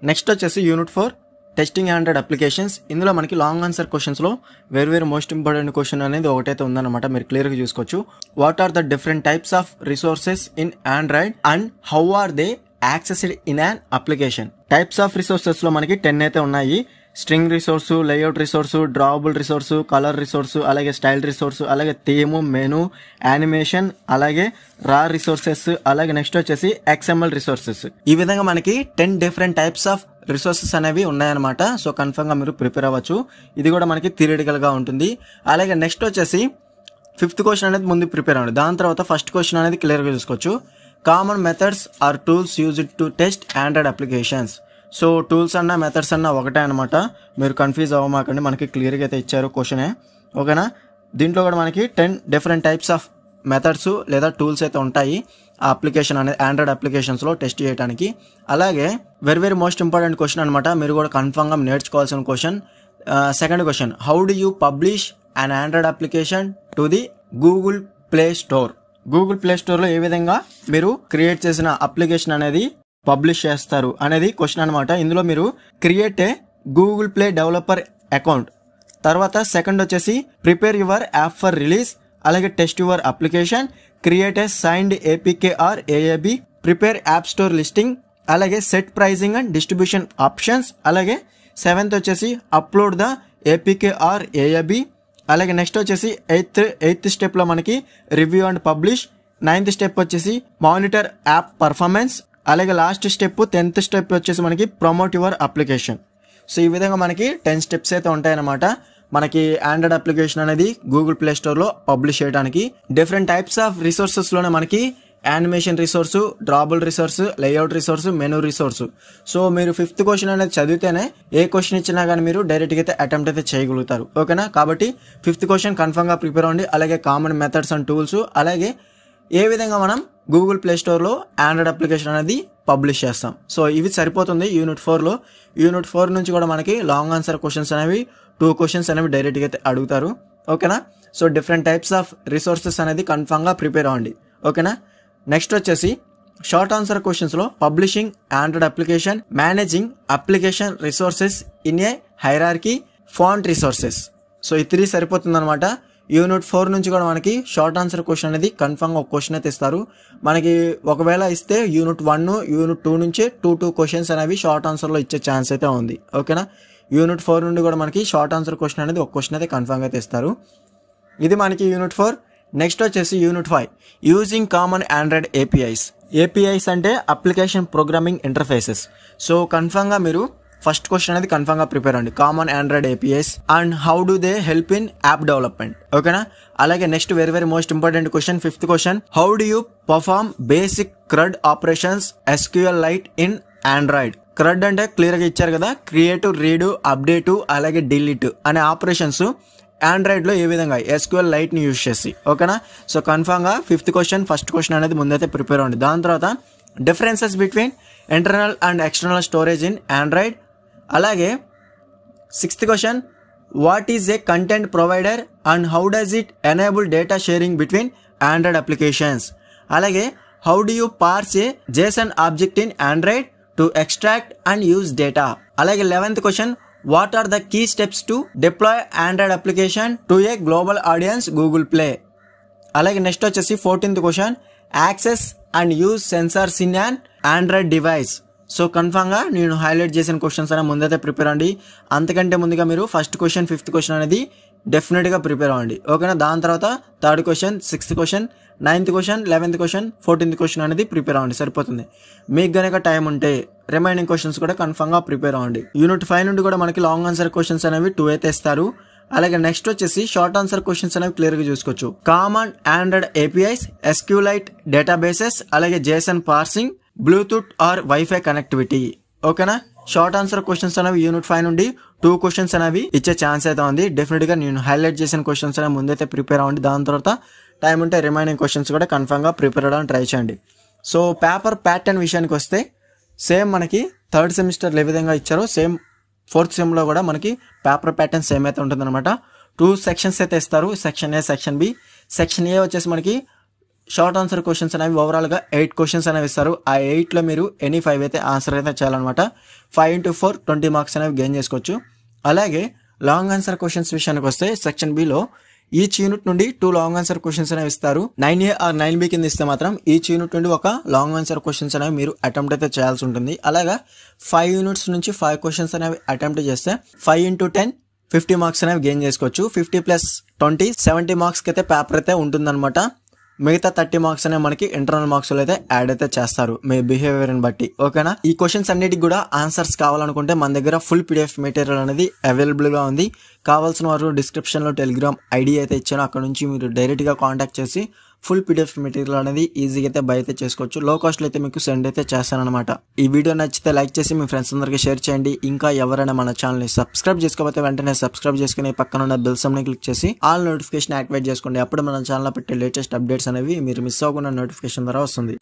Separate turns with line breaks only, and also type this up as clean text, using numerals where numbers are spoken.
Next వచ్చేసి unit 4 testing Android applications. ఇందులో మనకి లాంగ్ ఆన్సర్ క్వశ్చన్స్లో వేరు మోస్ట్ ఇంపార్టెంట్ క్వశ్చన్ అనేది ఒకటైతే ఉందన్నమాట, మీరు క్లియర్గా చూసుకోవచ్చు. What are the different types of resources in Android and how are they accessed in an application? Types of resources లో మనకి 10 అయితే ఉన్నాయి. String resource, layout resource, drawable resource, colour resource, అలాగే స్టైల్ రిసోర్సు, అలాగే థీమ్, మెను, యానిమేషన్, అలాగే raw resources, అలాగే next వచ్చేసి XML resources. ఈ విధంగా మనకి 10 డిఫరెంట్ టైప్స్ ఆఫ్ రిసోర్సెస్ అనేవి ఉన్నాయన్నమాట. సో కన్ఫర్మ్ గా మీరు ప్రిపేర్ అవ్వచ్చు. ఇది కూడా మనకి థియరిటికల్ గా ఉంటుంది. అలాగే నెక్స్ట్ వచ్చేసి 5th క్వశ్చన్ అనేది ముందు ప్రిపేర్ అవ్వండి. దాని తర్వాత ఫస్ట్ క్వశ్చన్ అనేది క్లియర్ గా చూసుకోవచ్చు. Common methods are tools used to test Android applications. So tools అన్న మెథడ్స్ అన్న ఒకటే అనమాట, మీరు కన్ఫ్యూజ్ అవ్వమాకండి. మనకి క్లియర్గా అయితే ఇచ్చారు క్వశ్చనే, ఓకేనా. దీంట్లో కూడా మనకి 10 డిఫరెంట్ టైప్స్ ఆఫ్ మెథడ్స్ లేదా టూల్స్ అయితే ఉంటాయి ఆ అప్లికేషన్ అనేది ఆండ్రాయిడ్ అప్లికేషన్స్లో టెస్ట్ చేయడానికి. అలాగే వెరీ మోస్ట్ ఇంపార్టెంట్ క్వశ్చన్ అనమాట, మీరు కూడా కన్ఫర్మ్గా నేర్చుకోవాల్సిన question. Second question, how do you publish an Android application to the Google play store? Google Play స్టోర్లో ఏ విధంగా మీరు క్రియేట్ చేసిన అప్లికేషన్ అనేది పబ్లిష్ చేస్తారు అనేది క్వశ్చన్ అనమాట. ఇందులో మీరు create a Google Play developer account, తర్వాత సెకండ్ వచ్చేసి prepare your app for release, అలాగే test your application, create a signed APK or AAB, prepare app store listing, అలాగే set pricing and distribution options, అలాగే 7th వచ్చేసి upload the APK or AAB, అలాగే next వచ్చేసి eighth స్టెప్లో మనకి review and publish, 9th step వచ్చేసి monitor app performance, అలాగే last step 10th step వచ్చేసి మనకి ప్రమోట్ యువర్ అప్లికేషన్. సో ఈ విధంగా మనకి 10 స్టెప్స్ అయితే ఉంటాయన్నమాట మనకి ఆండ్రాయిడ్ అప్లికేషన్ అనేది గూగుల్ ప్లే స్టోర్లో పబ్లిష్ చేయడానికి. డిఫరెంట్ టైప్స్ ఆఫ్ రిసోర్సెస్లోనే మనకి animation resource, drawable resource, layout resource, menu resource. So మీరు 5th క్వశ్చన్ అనేది చదివితేనే ఏ క్వశ్చన్ ఇచ్చినా కానీ మీరు డైరెక్ట్గా అయితే అటెంప్ట్ అయితే చేయగలుగుతారు, ఓకేనా. కాబట్టి 5th క్వశ్చన్ కన్ఫర్మ్గా ప్రిపేర్ అవ్వండి. అలాగే కామన్ మెథడ్స్ అండ్ టూల్స్, అలాగే ఏ విధంగా మనం గూగుల్ ప్లే స్టోర్లో ఆండ్రాయిడ్ అప్లికేషన్ అనేది పబ్లిష్ చేస్తాం. సో ఇవి సరిపోతుంది యూనిట్ 4లో. యూనిట్ 4 నుంచి కూడా మనకి లాంగ్ ఆన్సర్ క్వశ్చన్స్ అనేవి 2 క్వశ్చన్స్ అనేవి డైరెక్ట్గా అయితే అడుగుతారు, ఓకేనా. So different types of resources అనేది కన్ఫర్మ్గా ప్రిపేర్ అవ్వండి, ఓకేనా. నెక్స్ట్ వచ్చేసి షార్ట్ ఆన్సర్ క్వశ్చన్స్లో publishing Android application, managing application resources in a hierarchy, font resources. So ఈ 3 సరిపోతుంది అనమాట. యూనిట్ 4 నుంచి కూడా మనకి షార్ట్ ఆన్సర్ క్వశ్చన్ అనేది కన్ఫర్మ్గా ఒక క్వశ్చన్ అయితే ఇస్తారు మనకి. ఒకవేళ ఇస్తే యూనిట్ 1, యూనిట్ 2 నుంచి 2 క్వశ్చన్స్ అనేవి షార్ట్ ఆన్సర్లో ఇచ్చే ఛాన్స్ అయితే ఉంది, ఓకేనా. యూనిట్ 4 నుండి కూడా మనకి షార్ట్ ఆన్సర్ క్వశ్చన్ అనేది ఒక క్వశ్చన్ అయితే కన్ఫర్మ్గా అయితే ఇస్తారు. ఇది మనకి యూనిట్ 4. నెక్స్ట్ వచ్చేసి unit 5, using common Android APIs అంటే అప్లికేషన్ ప్రోగ్రామింగ్ ఇంటర్ఫేసెస్. సో కన్ఫర్మ్గా మీరు ఫస్ట్ క్వశ్చన్ అనేది కన్ఫర్మ్గా ప్రిపేర్ అండి, common Android APIs and how do they help in app development, ఓకేనా. అలాగే next very most important question 5th question, how do you perform basic CRUD operations SQLite in Android? CRUD అంటే క్లియర్గా ఇచ్చారు కదా, create, read, update, అలాగే delete అనే operations ఆండ్రాయిడ్లో ఏ విధంగా SQLite ని యూజ్ చేసి, ఓకేనా. సో కన్ఫర్మ్గా 5th క్వశ్చన్ ఫస్ట్ క్వశ్చన్ అనేది ముందైతే ప్రిపేర్ అవ్వండి. దాని తర్వాత differences between internal and external storage in Android. అలాగే 6th question, what is a content provider and how does it enable data sharing between Android applications. అలాగే how do you parse a JSON object in Android to extract and use data. అలాగే 11th question, what are the key steps to deploy Android application to a global audience Google Play. అలాగే next వచ్చేసి 14th question, access and use sensors in an Android device. So కన్ఫర్మ్గా నేను highlight చేసిన questions అనేవి ముందైతే prepare అవ్వండి. అంతకంటే ముందుగా మీరు ఫస్ట్ క్వశ్చన్ 5th క్వశ్చన్ అనేది డెఫినెట్గా ప్రిపేర్ అవ్వండి, ఓకేనా. దాని తర్వాత 3rd question, 6th question, 9th question, 11th question, 14th question అనేది ప్రిపేర్ అవ్వండి, సరిపోతుంది. మీకు గనక టైం ఉంటే రిమైనింగ్ క్వశ్చన్స్ కూడా కన్ఫర్మ్గా ప్రిపేర్ అవ్వండి. యూనిట్ 5 నుండి కూడా మనకి లాంగ్ ఆన్సర్ క్వశ్చన్స్ అనేవి 2 అయితే ఇస్తారు. అలాగే నెక్స్ట్ వచ్చేసి షార్ట్ ఆన్సర్ క్వశ్చన్స్ అనేవి క్లియర్గా చూసుకోవచ్చు. Common Android APIs, SQLite databases, అలాగే JSON parsing, Bluetooth or wifi connectivity, ఓకేనా. షార్ట్ ఆన్సర్ క్వశ్చన్స్ అనేవి యూనిట్ 5 నుండి 2 క్వశ్చన్స్ అనేవి ఇచ్చే ఛాన్స్ అయితే ఉంది. డెఫినెట్గా నేను హైలైట్ చేసిన క్వశ్చన్స్ అనేవి ముందైతే ప్రిపేర్ అవ్వండి. దాని తర్వాత టైం ఉంటే రిమైనింగ్ క్వశ్చన్స్ కూడా కన్ఫర్మ్గా ప్రిపేర్ అవ్వడానికి ట్రై చేయండి. సో పేపర్ ప్యాటర్న్ విషయానికి వస్తే సేమ్ మనకి 3rd సెమిస్టర్లో ఏ విధంగా ఇచ్చారో సేమ్ 4th సెమ్లో కూడా మనకి పేపర్ ప్యాటర్న్ సేమ్ అయితే ఉంటుందన్నమాట. 2 సెక్షన్స్ అయితే ఇస్తారు, section A, section B. Section A వచ్చేసి మనకి షార్ట్ ఆన్సర్ క్వశ్చన్స్ అనేవి ఓవరాల్గా 8 క్వశ్చన్స్ అనేవి ఇస్తారు. ఆ 8లో మీరు ఎనీ 5 అయితే ఆన్సర్ అయితే చేయాలన్నమాట. 5 into 4 20 మార్క్స్ అనేవి గెయిన్ చేసుకోవచ్చు. అలాగే లాంగ్ ఆన్సర్ క్వశ్చన్స్ విషయానికి వస్తే సెక్షన్ బిలో ఈచ్ యూనిట్ నుండి 2 లాంగ్ ఆన్సర్ క్వశ్చన్స్ అనేవి ఇస్తారు. 9A or 9B కింద ఇస్తే మాత్రం ఈచ్ యూనిట్ నుండి ఒక లాంగ్ ఆన్సర్ క్వశ్చన్స్ అనేవి మీరు అటెంప్ట్ అయితే చేయాల్సి ఉంటుంది. అలాగా 5 యూనిట్స్ నుంచి 5 క్వశ్చన్స్ అనేవి అటెంప్ట్ చేస్తే 5 into 10 50 మార్క్స్ అనేవి గెయిన్ చేసుకోవచ్చు. 50 + 20 70 మార్క్స్కి అయితే పేపర్ అయితే ఉంటుందన్నమాట. మిగతా 30 మార్క్స్ అనేవి మనకి ఇంటర్నల్ మార్క్స్ లో అయితే యాడ్ అయితే చేస్తారు మీ బిహేవియర్ ని బట్టి. ఓకేనా, ఈ క్వశ్చన్స్ అన్నిటికి కూడా ఆన్సర్స్ కావాలనుకుంటే మన దగ్గర ఫుల్ PDF మెటీరియల్ అనేది అవైలబుల్ గా ఉంది. కావాల్సిన వారు డిస్క్రిప్షన్ లో టెలిగ్రామ్ ఐడి అయితే ఇచ్చాను, అక్కడ నుంచి మీరు డైరెక్ట్ గా కాంటాక్ట్ చేసి ఫుల్ PDF మెటీరియల్ అనేది ఈజీగా అయితే బై అయితే చేసుకోవచ్చు. లో కాస్ట్ లో అయితే మీకు సెండ్ అయితే చేస్తాను అనమాట. ఈ వీడియో నచ్చితే లైక్ చేసి మీ ఫ్రెండ్స్ అందరికీ షేర్ చేయండి. ఇంకా ఎవరైనా మన ఛానల్ ని సబ్స్క్రైబ్ చేసుకోకపోతే వెంటనే సబ్స్క్రైబ్ చేసుకుని పక్కన ఉన్న బెల్ సింబల్ ని క్లిక్ చేసి ఆల్ నోటిఫికేషన్ యాక్టివేట్ చేసుకోండి. అప్పుడు మన ఛానల్ లో పెట్టే లేటెస్ట్ అప్డేట్స్ అనేవి మీరు మిస్ అవ్వకుండా నోటిఫికేషన్ ద్వారా వస్తుంది.